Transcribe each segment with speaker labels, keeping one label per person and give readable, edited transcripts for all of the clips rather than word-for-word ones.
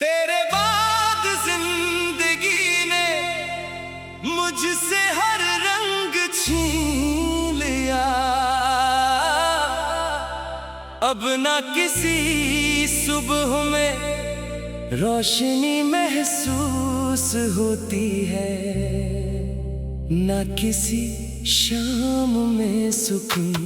Speaker 1: तेरे बाद जिंदगी ने मुझसे हर रंग छीन लिया। अब ना किसी सुबह में रोशनी महसूस होती है, ना किसी शाम में सुकून।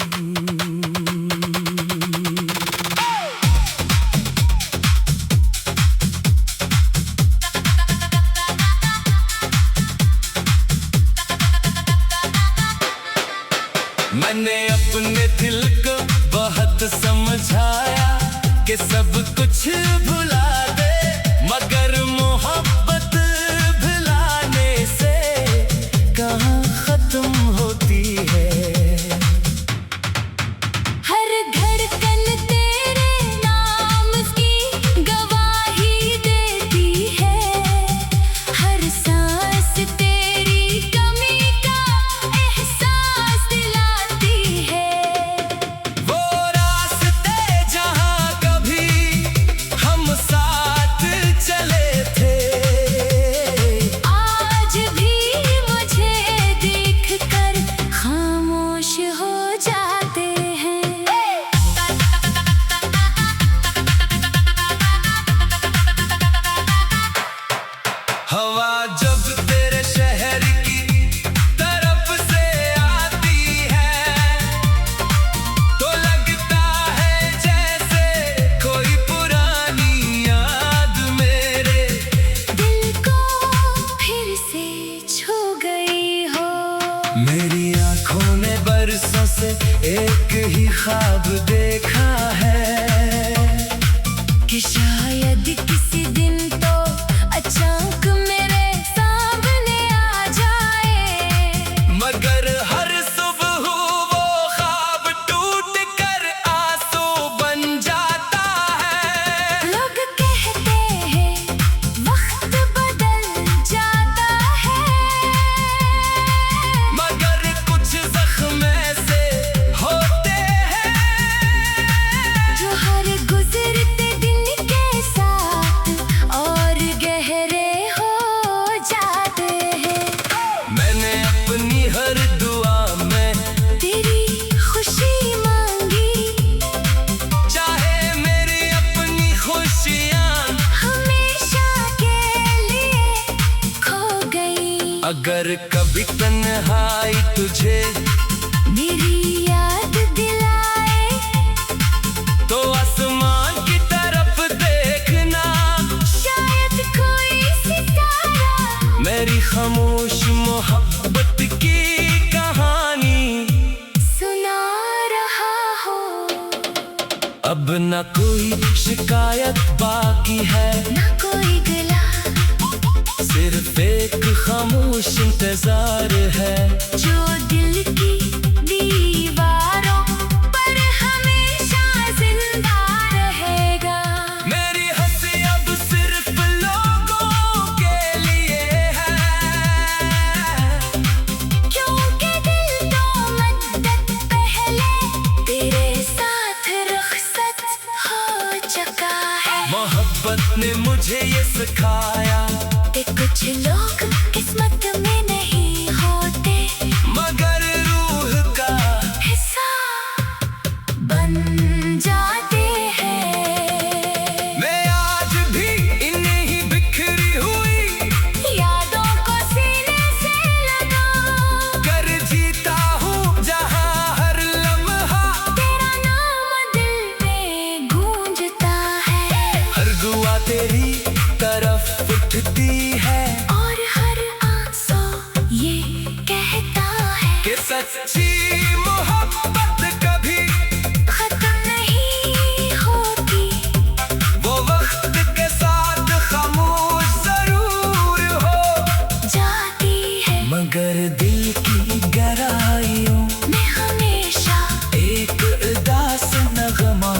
Speaker 1: मैंने अपने दिल को बहुत समझाया कि सब कुछ भुला दे, मगर मोहब्बत भुलाने से कहाँ खत्म होती है।
Speaker 2: हर धड़कन तेरे नाम की गवाही देती है, हर सांस तेरी कमी का एहसास दिलाती है।
Speaker 1: वो रास्ते जहाँ कभी हम साथ चले थे,
Speaker 2: आज भी मुझे देखकर खामोश हो जाते हैं।
Speaker 1: हवा जब तेरे शहर की तरफ से आती है तो लगता है जैसे कोई पुरानी याद मेरे
Speaker 2: दिल को फिर से छू गई हो।
Speaker 1: मेरी आंखों ने बरसों से एक ही ख्वाब देखा है
Speaker 2: कि शायद किसी दिन तो अचानक मेरे सामने आ जाए,
Speaker 1: मगर हर सुबह वो ख्वाब टूट कर आंसू बन जाता है।
Speaker 2: लोग कहते हैं वक्त बदल जाता है,
Speaker 1: मगर कुछ जख्म ऐसे होते हैं
Speaker 2: जो हर गुजरते दिन के साथ और गहरे हो जाते हैं।
Speaker 1: मैंने अपनी हर दुआ में
Speaker 2: तेरी खुशी मांगी,
Speaker 1: चाहे मेरी अपनी खुशियाँ
Speaker 2: हमेशा के लिए खो गई।
Speaker 1: अगर कभी तन्हाई तुझे
Speaker 2: मेरी याद दिलाए
Speaker 1: तो आसमान की तरफ देखना,
Speaker 2: शायद कोई सितारा
Speaker 1: मेरी खामोश मोहब्बत की कहानी
Speaker 2: सुना रहा हो।
Speaker 1: अब न कोई शिकायत बाकी है,
Speaker 2: ना कोई गिला,
Speaker 1: सिर्फ एक खामोश इंतजार है
Speaker 2: जो दिल की दीवारों पर हमेशा जिंदा रहेगा।
Speaker 1: मेरी हंसी अब सिर्फ लोगों के लिए है,
Speaker 2: क्योंकि दिल तो मद्दत पहले तेरे साथ रुखसत हो चुका है।
Speaker 1: मोहब्बत ने मुझे ये सिखाया
Speaker 2: कि कुछ लोग किस्मत में नहीं होते,
Speaker 1: मगर रूह का
Speaker 2: हिस्सा बन जाते हैं।
Speaker 1: मैं आज भी इन्हीं बिखरी हुई
Speaker 2: यादों को सीने से लगा
Speaker 1: कर जीता हूँ जहाँ हर लम्हा
Speaker 2: तेरा नाम दिल में गूंजता है,
Speaker 1: हर दुआ तेरी तरफ उठती है
Speaker 2: और हर आंसू ये कहता है
Speaker 1: कि सच्ची मोहब्बत कभी
Speaker 2: खत्म नहीं होती।
Speaker 1: वो वक्त के साथ खामोश जरूर हो
Speaker 2: जाती है,
Speaker 1: मगर दिल की गहराइयों
Speaker 2: मैं हमेशा
Speaker 1: एक उदास नगमा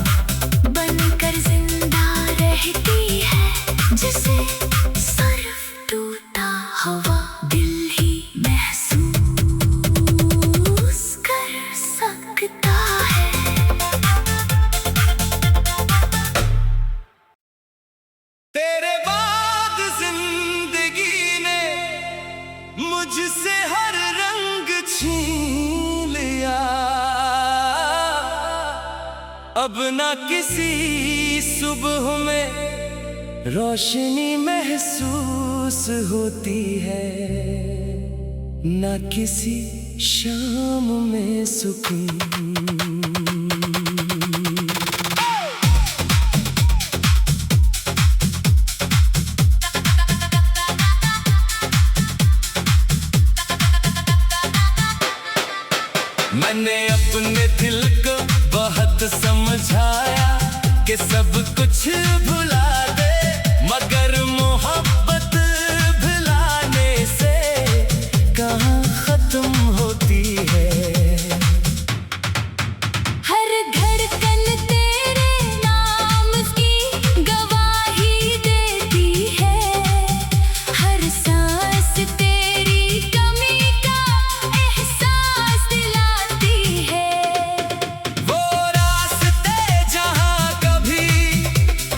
Speaker 2: बनकर जिंदा रहती है, जिसे सिर्फ टूटा हुआ दिल ही महसूस कर सकता है।
Speaker 1: तेरे ना किसी सुबह में रोशनी महसूस होती है, ना किसी शाम में सुकून। मैंने अपने दिल को बहुत समझाया कि सब कुछ भुला दे, मगर मोहब्बत भुलाने से कहाँ खत्म होती है।
Speaker 2: हर धड़कन तेरे नाम की गवाही देती है, हर सांस तेरी कमी का एहसास दिलाती है।
Speaker 1: वो रास्ते जहाँ कभी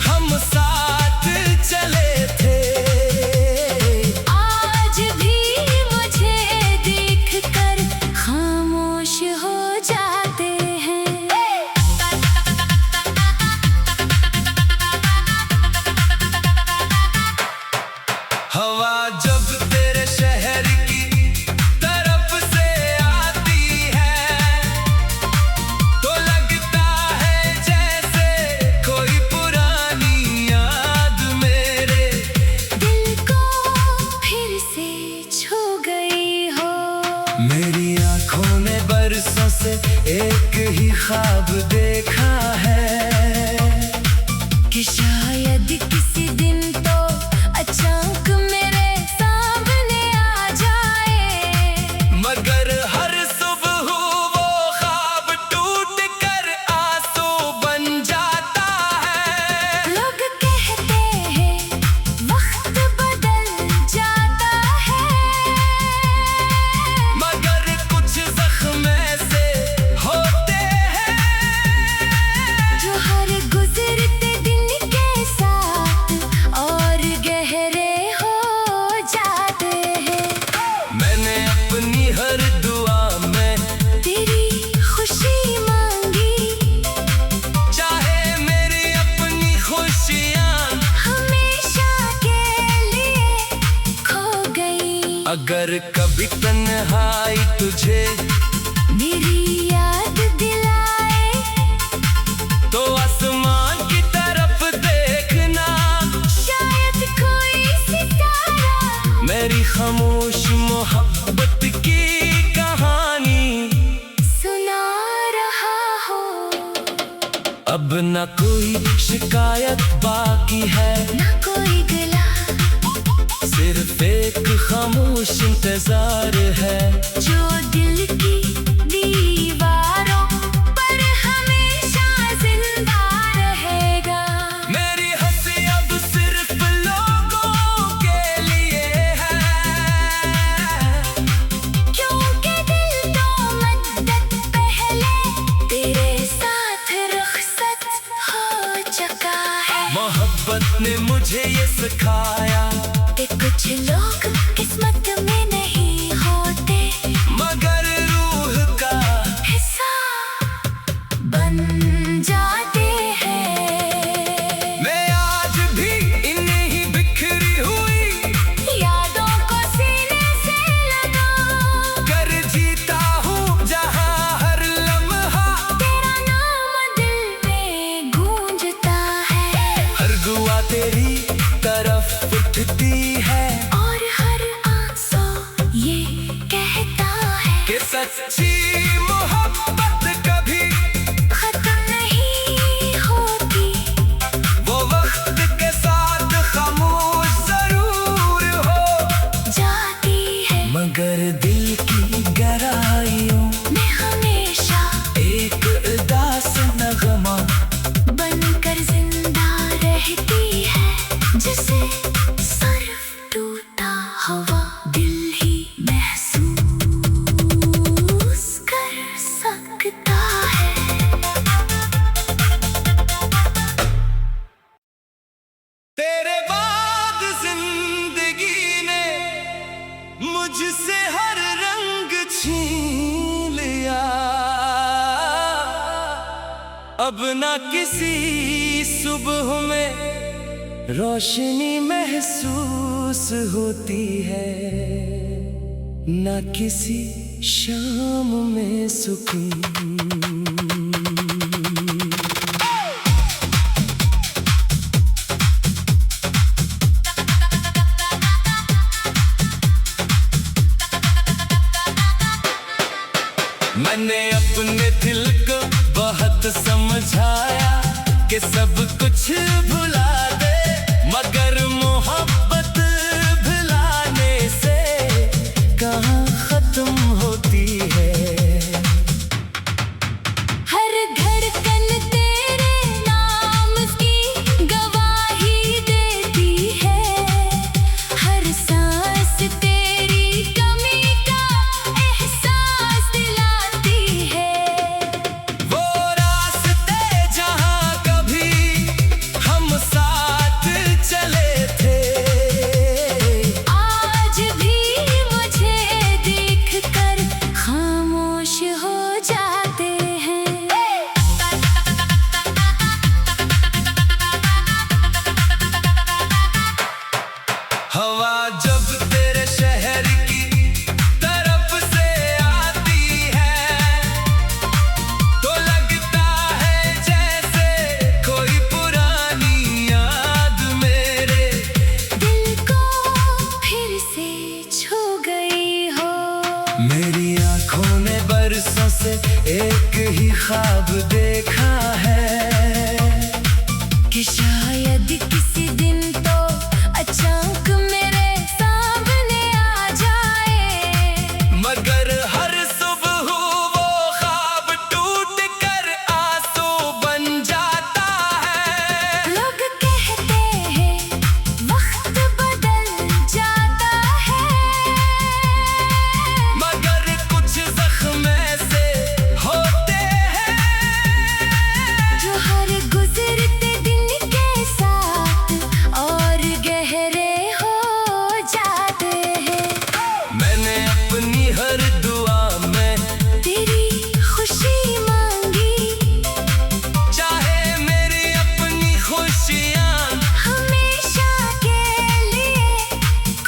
Speaker 1: हम साथ चले थे,
Speaker 2: आज भी मुझे देखकर खामोश हो जाते हैं।
Speaker 1: हवा जब तेरे शहर की तरफ से आती है तो लगता है जैसे कोई पुरानी याद मेरे
Speaker 2: दिल को फिर से छू गई हो।
Speaker 1: मेरी आंखों ने बरसों से एक ही ख्वाब देखा है
Speaker 2: कि शायद किसी दिन तो अचानक मेरे सामने आ जाए,
Speaker 1: मगर हर सुबह वो ख्वाब टूट कर आंसू बन जाता है।
Speaker 2: लोग कहते हैं वक्त बदल जाता है,
Speaker 1: मगर कुछ जख्म ऐसे होते हैं
Speaker 2: जो हर गुजरते दिन के साथ और गहरे हो जाते हैं।
Speaker 1: मैंने अपनी हर दुआ में
Speaker 2: तेरी खुशी मांगी,
Speaker 1: चाहे मेरी अपनी खुशियाँ
Speaker 2: हमेशा के लिए खो गई।
Speaker 1: अगर कभी तन्हाई तुझे
Speaker 2: मेरी याद दिलाए,
Speaker 1: तो आसमान की तरफ देखना,
Speaker 2: शायद कोई सितारा
Speaker 1: मेरी खामोश मोहब्बत की कहानी
Speaker 2: सुना रहा हो।
Speaker 1: अब न कोई शिकायत बाकी है,
Speaker 2: ना कोई गिला,
Speaker 1: सिर्फ एक खामोश इंतजार है
Speaker 2: जो दिल की दीवारों पर हमेशा जिंदा रहेगा।
Speaker 1: मेरी हंसी अब सिर्फ लोगों के लिए है,
Speaker 2: क्योंकि दिल तो मद्दत पहले तेरे साथ रुखसत हो चुका है।
Speaker 1: मोहब्बत ने मुझे ये सिखाया
Speaker 2: कि कुछ लोग किस्मत में नहीं होते,
Speaker 1: मगर रूह का
Speaker 2: हिस्सा बन जाते हैं।
Speaker 1: मैं आज भी इन्हीं बिखरी हुई
Speaker 2: यादों को सीने से लगा
Speaker 1: कर जीता हूँ जहाँ हर लम्हा
Speaker 2: तेरा नाम दिल में गूंजता है,
Speaker 1: हर दुआ तेरी तरफ उठती है
Speaker 2: और हर आंसू ये कहता है
Speaker 1: कि सच्ची मोहब्बत कभी
Speaker 2: खत्म नहीं होती।
Speaker 1: वो वक्त के साथ खामोश जरूर हो
Speaker 2: जाती है,
Speaker 1: मगर दिल की गहराइयों
Speaker 2: मैं हमेशा
Speaker 1: एक उदास नगमा
Speaker 2: बनकर जिंदा रहती है, जिसे सिर्फ टूटा हुआ दिल ही महसूस कर सकता है।
Speaker 1: तेरे बाद जिंदगी ने मुझसे हर रंग छीन लिया, अब ना किसी सुबह में रोशनी महसूस होती है, ना किसी शाम में सुकून। मैंने अपने दिल को बहुत समझाया कि सब कुछ भुला दे, मगर मोहब्बत भुलाने से कहाँ खत्म होती है।
Speaker 2: हर धड़कन तेरे नाम की गवाही देती है, हर सांस तेरी कमी का एहसास दिलाती है।
Speaker 1: वो रास्ते जहाँ कभी हम साथ चले थे,
Speaker 2: आज भी मुझे देखकर खामोश हो जाते हैं।
Speaker 1: हवा जब तेरे शहर की तरफ से आती है तो लगता है जैसे कोई पुरानी याद मेरे
Speaker 2: दिल को फिर से छू गई हो।
Speaker 1: मेरी आंखों ने बरसों से एक ही ख्वाब देखा है
Speaker 2: कि शायद किसी दिन तो अचानक मेरे सामने आ जाए,
Speaker 1: मगर हर सुबह वो ख्वाब टूट कर आंसू बन जाता है।
Speaker 2: लोग कहते हैं वक्त बदल जाता है,
Speaker 1: मगर कुछ जख्म ऐसे होते हैं
Speaker 2: जो हर गुजरते दिन के साथ और गहरे हो जाते हैं।
Speaker 1: मैंने अपनी हर दुआ में
Speaker 2: तेरी खुशी मांगी,
Speaker 1: चाहे मेरी अपनी खुशियाँ
Speaker 2: हमेशा के लिए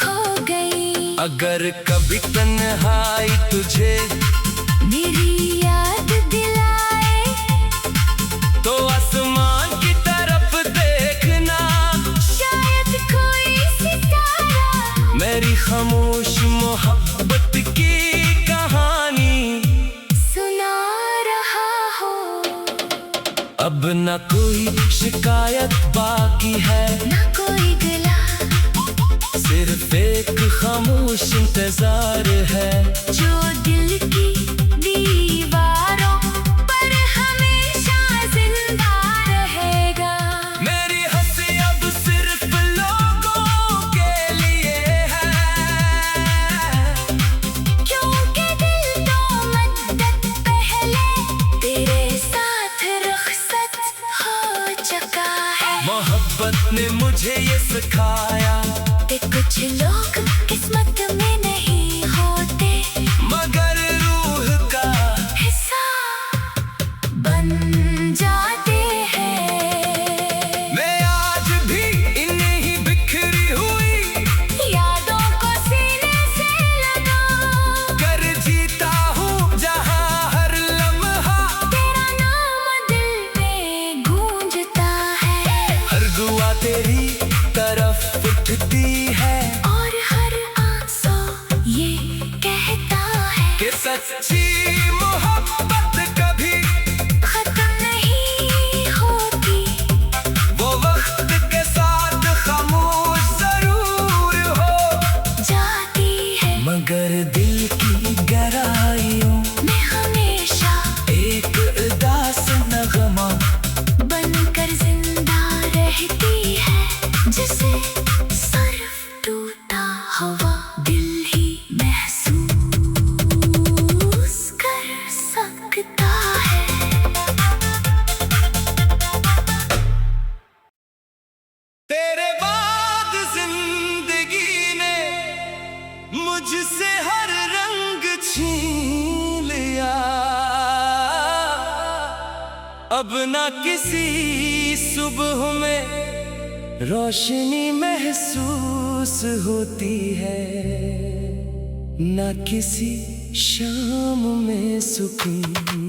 Speaker 2: खो गई।
Speaker 1: अगर कभी तन्हाई तुझे
Speaker 2: मेरी याद दिलाए,
Speaker 1: तो आसमान की तरफ देखना,
Speaker 2: शायद कोई सितारा
Speaker 1: मेरी खामोश मोहब्बत की कहानी
Speaker 2: सुना रहा हो।
Speaker 1: अब न कोई शिकायत बाकी है,
Speaker 2: ना कोई गिला
Speaker 1: सिर्फ एक खामोश इंतजार है
Speaker 2: जो दिल की दीवारों पर हमेशा जिंदा रहेगा।
Speaker 1: मेरी हंसी अब सिर्फ लोगों के लिए है,
Speaker 2: क्योंकि दिल तो मद्दत पहले तेरे साथ रुखसत हो चुका है।
Speaker 1: मोहब्बत ने मुझे ये सिखाया
Speaker 2: कि कुछ लोग किस्मत में नहीं होते,
Speaker 1: मगर रूह का
Speaker 2: हिस्सा बन जाते हैं।
Speaker 1: मैं आज भी इन्हीं बिखरी हुई
Speaker 2: यादों को सीने से लगा
Speaker 1: कर जीता हूँ जहाँ हर लम्हा
Speaker 2: तेरा नाम दिल में गूंजता है,
Speaker 1: हर दुआ तेरी तरफ उठती है
Speaker 2: और हर आंसू ये कहता है
Speaker 1: कि सच्ची मोहब्बत कभी
Speaker 2: खत्म नहीं होती।
Speaker 1: वो वक्त के साथ खामोश जरूर हो
Speaker 2: जाती है
Speaker 1: मगर दिल की गहराइयों
Speaker 2: मैं हमेशा
Speaker 1: एक उदास नगमा
Speaker 2: बनकर जिंदा रहती है, जिसे सिर्फ टूटा हुआ दिल ही महसूस कर सकता है।
Speaker 1: तेरे बाद जिंदगी ने मुझसे हर रंग छीन लिया। अब ना किसी सुबह में रोशनी महसूस होती है, ना किसी शाम में सुकून